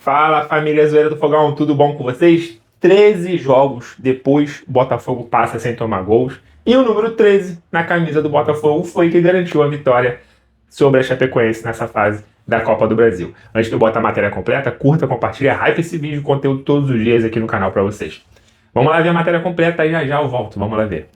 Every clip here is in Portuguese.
Fala, família Zoeira do Fogão, tudo bom com vocês? 13 jogos depois, o Botafogo passa sem tomar gols. E o número 13 na camisa do Botafogo foi que garantiu a vitória sobre a Chapecoense nessa fase da Copa do Brasil. Antes de eu botar a matéria completa, curta, compartilha, hype esse vídeo, conteúdo todos os dias aqui no canal pra vocês. Vamos lá ver a matéria completa e já eu volto, vamos lá ver.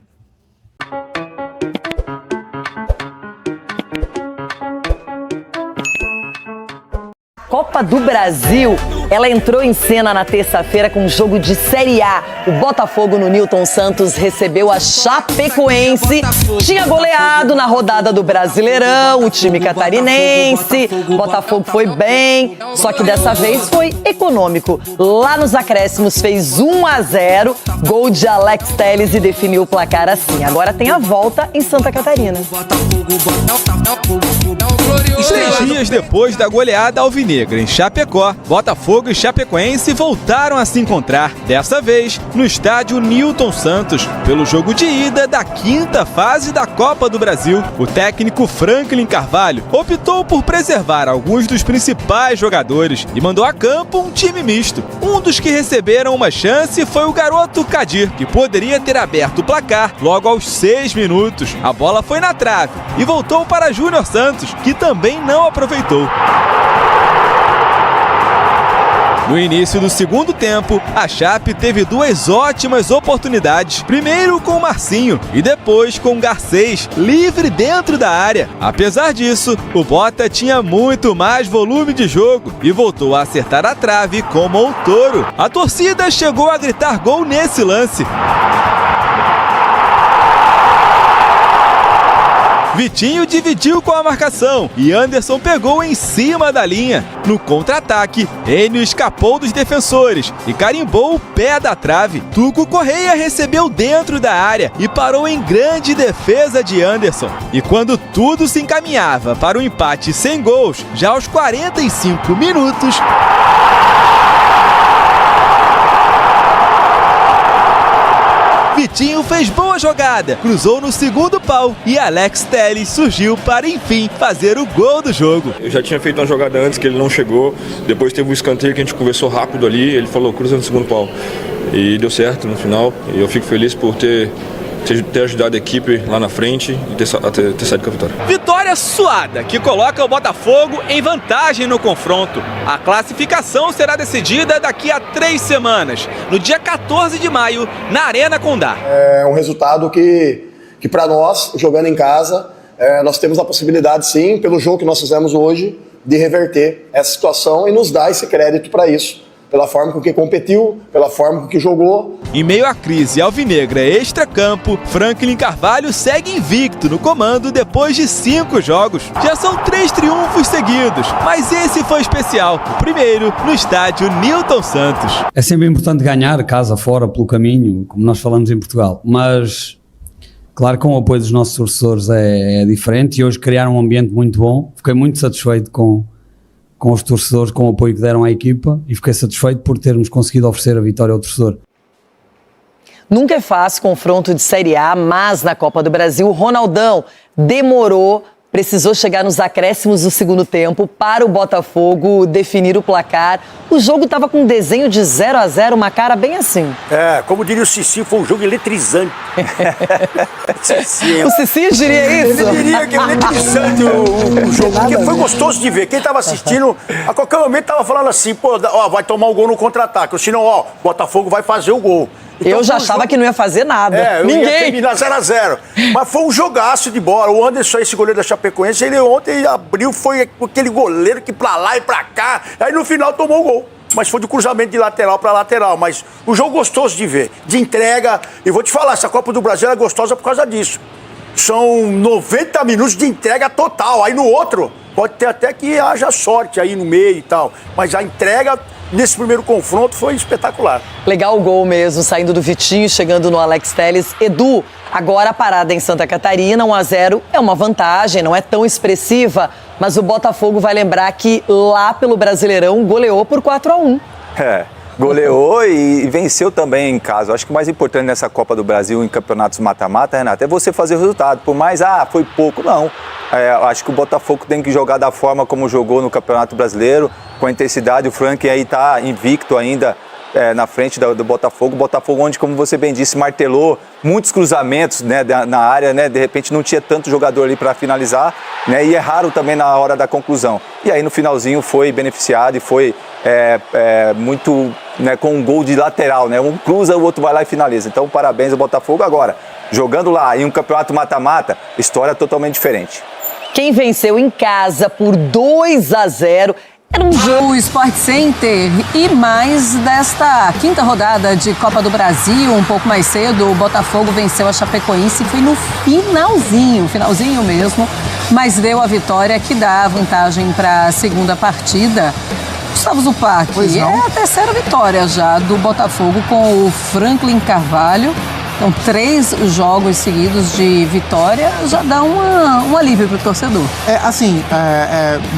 Copa do Brasil, ela entrou em cena na terça-feira com um jogo de Série A. O Botafogo no Newton Santos recebeu a Chapecoense. Tinha goleado na rodada do Brasileirão, o time catarinense. O Botafogo foi bem, só que dessa vez foi econômico. Lá nos acréscimos fez 1-0, gol de Alex Telles e definiu o placar assim. Agora tem a volta em Santa Catarina. 3 dias depois da goleada alvinegra em Chapecó, Botafogo e Chapecoense voltaram a se encontrar, dessa vez no estádio Newton Santos, pelo jogo de ida da 5ª fase da Copa do Brasil. O técnico Franklin Carvalho optou por preservar alguns dos principais jogadores e mandou a campo um time misto. Um dos que receberam uma chance foi o garoto Kadir, que poderia ter aberto o placar logo aos 6 minutos. A bola foi na trave e voltou para Júnior Santos, que também não aproveitou. No início do segundo tempo, a Chape teve 2 ótimas oportunidades. Primeiro com o Marcinho e depois com o Garcês, livre dentro da área. Apesar disso, o Bota tinha muito mais volume de jogo e voltou a acertar a trave como o Touro. A torcida chegou a gritar gol nesse lance. Vitinho dividiu com a marcação e Anderson pegou em cima da linha. No contra-ataque, Enio escapou dos defensores e carimbou o pé da trave. Tuco Correia recebeu dentro da área e parou em grande defesa de Anderson. E quando tudo se encaminhava para o empate sem gols, já aos 45 minutos... Vitinho fez boa jogada, cruzou no segundo pau e Alex Telles surgiu para, enfim, fazer o gol do jogo. Eu já tinha feito uma jogada antes que ele não chegou, depois teve um escanteio que a gente conversou rápido ali, ele falou, cruza no segundo pau. E deu certo no final, e eu fico feliz por ter ajudado a equipe lá na frente e ter saído com a vitória. Vitória suada, que coloca o Botafogo em vantagem no confronto. A classificação será decidida daqui a 3 semanas, no dia 14 de maio, na Arena Condá. É um resultado que para nós, jogando em casa, nós temos a possibilidade, sim, pelo jogo que nós fizemos hoje, de reverter essa situação e nos dar esse crédito para isso. Pela forma com que competiu, pela forma com que jogou. Em meio à crise alvinegra extra-campo, Franklin Carvalho segue invicto no comando depois de 5 jogos. Já são 3 triunfos seguidos, mas esse foi especial, o primeiro no estádio Newton Santos. É sempre importante ganhar, casa fora, pelo caminho, como nós falamos em Portugal, mas claro que com o apoio dos nossos torcedores é diferente e hoje criaram um ambiente muito bom. Fiquei muito satisfeito com os torcedores, com o apoio que deram à equipa e fiquei satisfeito por termos conseguido oferecer a vitória ao torcedor. Nunca é fácil confronto de Série A, mas na Copa do Brasil, o Ronaldão demorou, precisou chegar nos acréscimos do segundo tempo para o Botafogo definir o placar. O jogo estava com um desenho de 0-0, uma cara bem assim. Como diria o Cici, foi um jogo eletrizante. O Cici diria isso? Ele diria que é eletrizante o jogo, porque foi gostoso de ver. Quem estava assistindo, a qualquer momento estava falando assim, pô, vai tomar o gol no contra-ataque, ou senão, Botafogo vai fazer o gol. Então, eu já achava que não ia fazer nada. Ninguém. Ia terminar 0-0. Mas foi um jogaço de bola. O Anderson, esse goleiro da Chapecoense, ele ontem abriu, foi aquele goleiro que pra lá e pra cá. Aí no final tomou o gol. Mas foi de cruzamento de lateral para lateral. Mas o jogo gostoso de ver, de entrega. E vou te falar, essa Copa do Brasil é gostosa por causa disso. São 90 minutos de entrega total. Aí no outro, pode ter até que haja sorte aí no meio e tal. Mas a entrega nesse primeiro confronto foi espetacular. Legal o gol mesmo, saindo do Vitinho, chegando no Alex Telles. Edu, agora a parada em Santa Catarina, 1-0 é uma vantagem, não é tão expressiva, mas o Botafogo vai lembrar que lá pelo Brasileirão goleou por 4-1. Goleou e venceu também em casa. Eu acho que o mais importante nessa Copa do Brasil, em campeonatos mata-mata, Renato, é você fazer o resultado. Por mais, foi pouco, não. Acho que o Botafogo tem que jogar da forma como jogou no Campeonato Brasileiro, com a intensidade. O Franklin aí tá invicto ainda na frente do Botafogo. O Botafogo, onde, como você bem disse, martelou muitos cruzamentos, né, na área, né, de repente não tinha tanto jogador ali para finalizar, né, e erraram também na hora da conclusão. E aí no finalzinho foi beneficiado e foi muito, né, com um gol de lateral, né, um cruza, o outro vai lá e finaliza. Então parabéns ao Botafogo. Agora, jogando lá em um campeonato mata-mata, história totalmente diferente. Quem venceu em casa por 2-0 era um jogo. O Sport Center e mais desta quinta rodada de Copa do Brasil, um pouco mais cedo, o Botafogo venceu a Chapecoense, foi no finalzinho mesmo, mas deu a vitória que dá a vantagem para a segunda partida. Gustavo Zupac, é a terceira vitória já do Botafogo com o Franklin Carvalho. Então, 3 jogos seguidos de vitória já dá um alívio para o torcedor.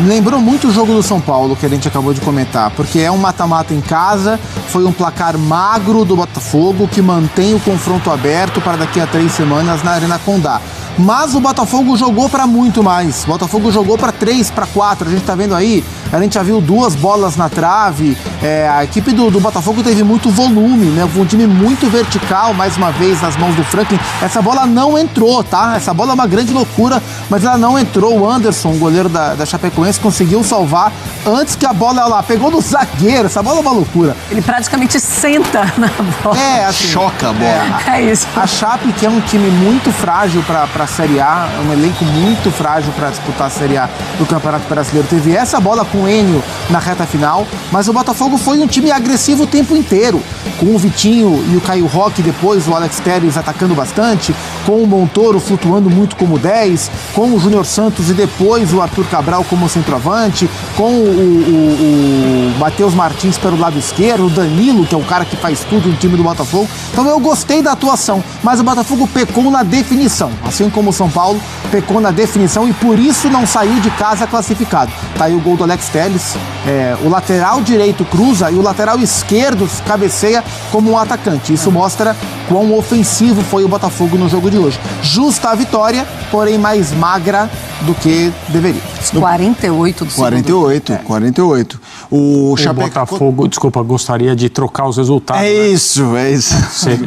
Lembrou muito o jogo do São Paulo, que a gente acabou de comentar, porque é um mata-mata em casa, foi um placar magro do Botafogo, que mantém o confronto aberto para daqui a 3 semanas na Arena Condá. Mas o Botafogo jogou para muito mais. O Botafogo jogou para 3, para 4. A gente tá vendo aí, a gente já viu 2 bolas na trave. A equipe do Botafogo teve muito volume, né? Um time muito vertical, mais uma vez, nas mãos do Franklin. Essa bola não entrou, tá? Essa bola é uma grande loucura, mas ela não entrou. O Anderson, o goleiro da Chapecoense, conseguiu salvar antes que a bola lá pegou no zagueiro. Essa bola é uma loucura. Ele praticamente senta na bola. Choca a bola. É isso. A Chape, que é um time muito frágil para a Série A, é um elenco muito frágil para disputar a Série A do Campeonato Brasileiro. Teve essa bola com o Enio na reta final, mas o Botafogo foi um time agressivo o tempo inteiro, com o Vitinho e o Caio Roque, depois o Alex Telles atacando bastante, com o Montoro flutuando muito como 10, com o Júnior Santos e depois o Arthur Cabral como centroavante, com o Matheus Martins pelo lado esquerdo, o Danilo, que é o cara que faz tudo no time do Botafogo. Então eu gostei da atuação, mas o Botafogo pecou na definição, assim como o São Paulo pecou na definição e por isso não saiu de casa classificado. Tá aí o gol do Alex Telles, o lateral direito cruza e o lateral esquerdo cabeceia como um atacante. Isso mostra quão ofensivo foi o Botafogo no jogo de hoje. Justa a vitória, porém mais magra do que deveria. 48 do segundo. 48. O Botafogo, gostaria de trocar os resultados. É isso.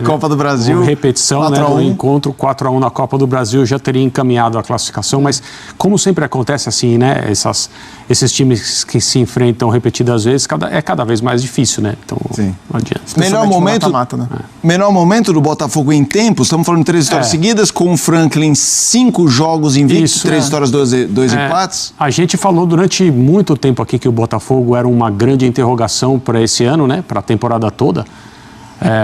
Copa do Brasil. Repetição, né? No encontro 4-1 na Copa do Brasil já teria encaminhado a classificação, mas como sempre acontece assim, né? Esses times que se enfrentam repetidas vezes, cada vez mais difícil, né? Então, não adianta. Melhor momento do Botafogo em tempo, estamos falando de 3 vitórias seguidas, com o Franklin 5 jogos invictos, 3 vitórias, 2 empates. A gente falou durante muito tempo aqui que o Botafogo era uma grande interrogação para esse ano, né? Para a temporada toda,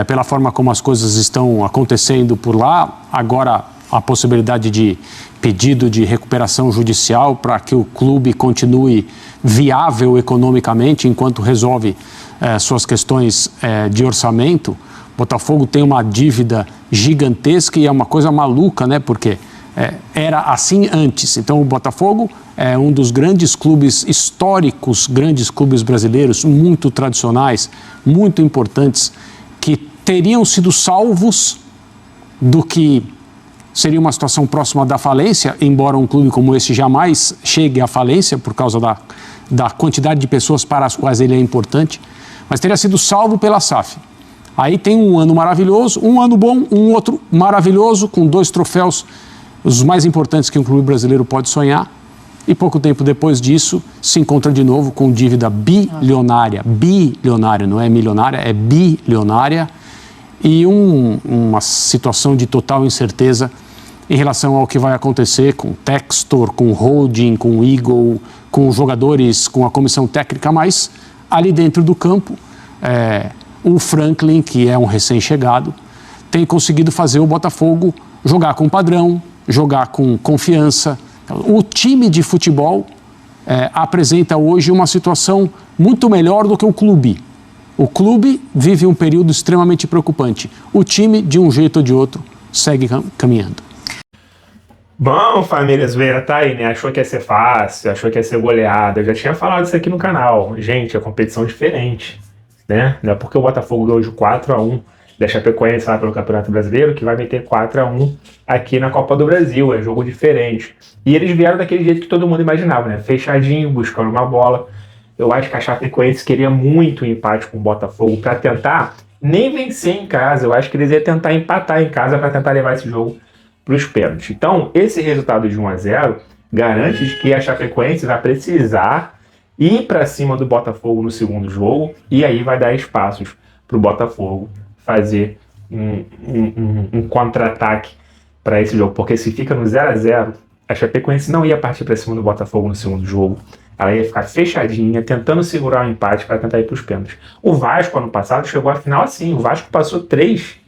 pela forma como as coisas estão acontecendo por lá. Agora, a possibilidade de pedido de recuperação judicial para que o clube continue viável economicamente enquanto resolve suas questões de orçamento. Botafogo tem uma dívida gigantesca e é uma coisa maluca, né? Porque era assim antes. Então o Botafogo é um dos grandes clubes históricos, grandes clubes brasileiros, muito tradicionais, muito importantes, que teriam sido salvos do que seria uma situação próxima da falência, embora um clube como esse jamais chegue à falência por causa da quantidade de pessoas para as quais ele é importante, mas teria sido salvo pela SAF. Aí tem um ano maravilhoso, um ano bom, um outro maravilhoso, com 2 troféus, os mais importantes que um clube brasileiro pode sonhar, e pouco tempo depois disso se encontra de novo com dívida bilionária, não é milionária, é bilionária, e uma situação de total incerteza em relação ao que vai acontecer com o Textor, com o Holding, com o Eagle, com os jogadores, com a comissão técnica, mas ali dentro do campo, o Franklin, que é um recém-chegado, tem conseguido fazer o Botafogo jogar com padrão, jogar com confiança. O time de futebol apresenta hoje uma situação muito melhor do que o clube. O clube vive um período extremamente preocupante. O time, de um jeito ou de outro, segue caminhando. Bom, família zoeira, tá aí, né? Achou que ia ser fácil, achou que ia ser goleada. Eu já tinha falado isso aqui no canal. Gente, a competição é diferente. né? Não é porque o Botafogo ganhou de 4-1 da Chapecoense lá pelo Campeonato Brasileiro que vai meter 4-1 aqui na Copa do Brasil. É jogo diferente. E eles vieram daquele jeito que todo mundo imaginava, né? Fechadinho, buscando uma bola. Eu acho que a Chapecoense queria muito o empate com o Botafogo para tentar nem vencer em casa. Eu acho que eles iam tentar empatar em casa para tentar levar esse jogo para os pênaltis. Então, esse resultado de 1-0 garante que a Chapecoense vai precisar ir para cima do Botafogo no segundo jogo, e aí vai dar espaços para o Botafogo fazer um contra-ataque para esse jogo, porque se fica no 0-0, a Chapecoense não ia partir para cima do Botafogo no segundo jogo, ela ia ficar fechadinha, tentando segurar o empate para tentar ir para os pênaltis. O Vasco, ano passado, chegou à final assim, o Vasco passou três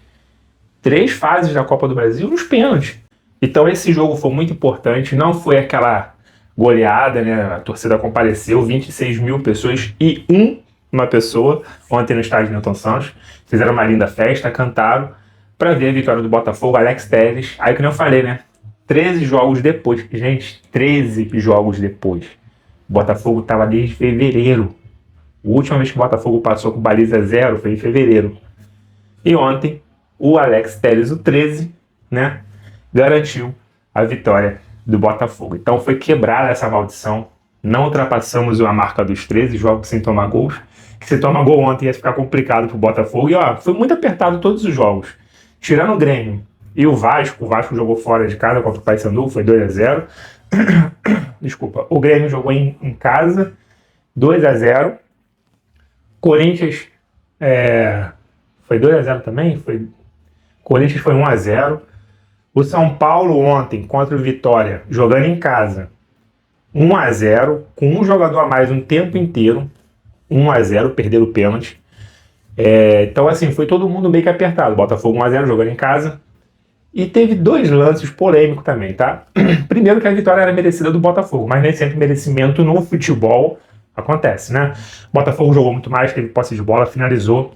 fases da Copa do Brasil nos pênaltis. Então esse jogo foi muito importante, não foi aquela goleada, né? A torcida compareceu, 26 mil pessoas e uma pessoa ontem no estádio Newton Santos, fizeram uma linda festa, cantaram para ver a vitória do Botafogo, Alex Telles. Aí que nem eu falei, né? 13 jogos depois, gente, 13 jogos depois. O Botafogo estava desde fevereiro. A última vez que o Botafogo passou com baliza 0 foi em fevereiro. E ontem, o Alex Telles, o 13, né, garantiu a vitória do Botafogo. Então foi quebrada essa maldição. Não ultrapassamos a marca dos 13 jogos sem tomar gols. Que se toma gol ontem ia ficar complicado pro Botafogo. E ó, foi muito apertado todos os jogos. Tirando o Grêmio e o Vasco jogou fora de casa contra o Paysandu, foi 2-0. Desculpa, o Grêmio jogou em casa, 2-0. Corinthians foi 2-0 também? Corinthians foi 1-0. O São Paulo ontem, contra o Vitória, jogando em casa, 1-0, com um jogador a mais um tempo inteiro, 1-0, perderam o pênalti. Então, assim, foi todo mundo meio que apertado. Botafogo 1-0, jogando em casa. E teve 2 lances polêmicos também, tá? Primeiro que a vitória era merecida do Botafogo, mas nem sempre merecimento no futebol acontece, né? O Botafogo jogou muito mais, teve posse de bola, finalizou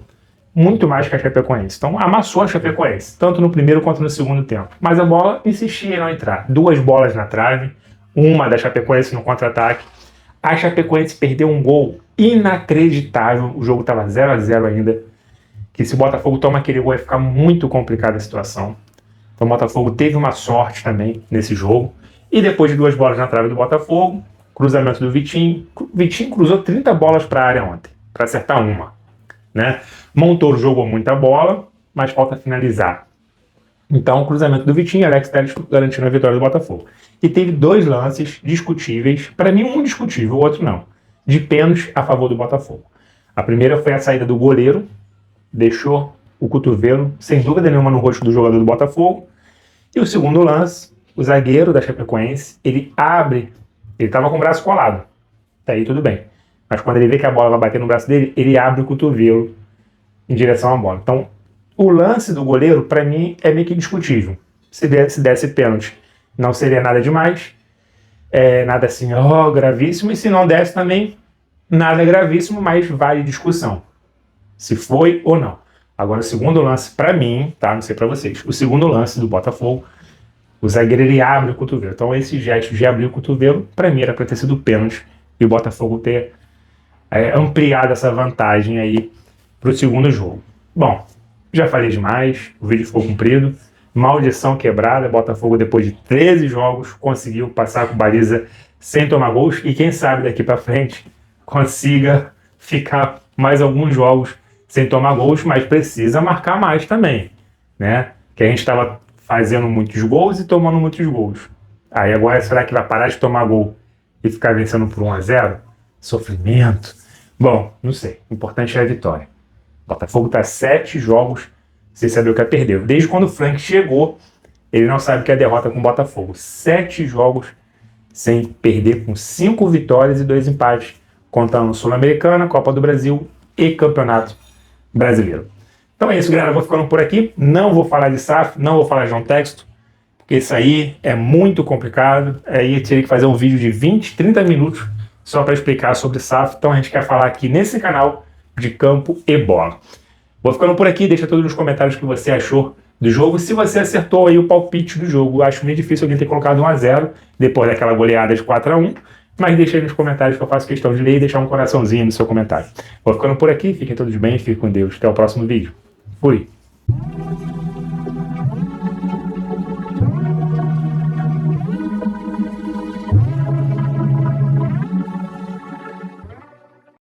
muito mais que a Chapecoense. Então amassou a Chapecoense, tanto no primeiro quanto no segundo tempo. Mas a bola insistia em não entrar. 2 bolas na trave, uma da Chapecoense no contra-ataque. A Chapecoense perdeu um gol inacreditável. O jogo estava 0-0 ainda. Que se o Botafogo toma aquele gol, vai ficar muito complicada a situação. Então o Botafogo teve uma sorte também nesse jogo. E depois de 2 bolas na trave do Botafogo, cruzamento do Vitinho. O Vitinho cruzou 30 bolas para a área ontem, para acertar uma, né? Montoro jogou muita bola, mas falta finalizar. Então, o cruzamento do Vitinho, Alex Telles garantindo a vitória do Botafogo. E teve 2 lances discutíveis, para mim um discutível, o outro não, de pênalti a favor do Botafogo. A primeira foi a saída do goleiro, deixou o cotovelo, sem dúvida nenhuma, no rosto do jogador do Botafogo. E o segundo lance, o zagueiro da Chapecoense, ele estava com o braço colado. Tá aí tudo bem. Mas quando ele vê que a bola vai bater no braço dele, ele abre o cotovelo em direção à bola. Então, o lance do goleiro, para mim, é meio que discutível. Se desse pênalti, não seria nada demais. Nada assim, gravíssimo. E se não desse também, nada gravíssimo, mas vale discussão. Se foi ou não. Agora, o segundo lance, para mim, tá? Não sei para vocês. O segundo lance do Botafogo, o zagueiro, ele abre o cotovelo. Então, esse gesto de abrir o cotovelo, para mim, era para ter sido pênalti. E o Botafogo ter ampliado essa vantagem aí para o segundo jogo. Bom, já falei demais, o vídeo ficou comprido. Maldição quebrada, Botafogo depois de 13 jogos conseguiu passar com baliza sem tomar gols e quem sabe daqui para frente consiga ficar mais alguns jogos sem tomar gols, mas precisa marcar mais também, né? Que a gente estava fazendo muitos gols e tomando muitos gols. Aí agora será que vai parar de tomar gol e ficar vencendo por 1-0? Sofrimento. Bom, não sei. O importante é a vitória. O Botafogo está 7 jogos sem saber o que é perder. Desde quando o Frank chegou, ele não sabe o que é derrota com o Botafogo. 7 jogos sem perder, com 5 vitórias e 2 empates, contando Sul-Americana, Copa do Brasil e Campeonato Brasileiro. Então é isso, galera. Eu vou ficando por aqui. Não vou falar de SAF, não vou falar de João Texto, porque isso aí é muito complicado. Aí eu teria que fazer um vídeo de 20, 30 minutos só para explicar sobre SAF. Então a gente quer falar aqui nesse canal de campo e bola. Vou ficando por aqui, deixa tudo nos comentários o que você achou do jogo. Se você acertou aí o palpite do jogo, acho meio difícil alguém ter colocado 1-0 depois daquela goleada de 4-1, mas deixa aí nos comentários que eu faço questão de ler e deixar um coraçãozinho no seu comentário. Vou ficando por aqui, fiquem todos bem, fiquem com Deus. Até o próximo vídeo. Fui!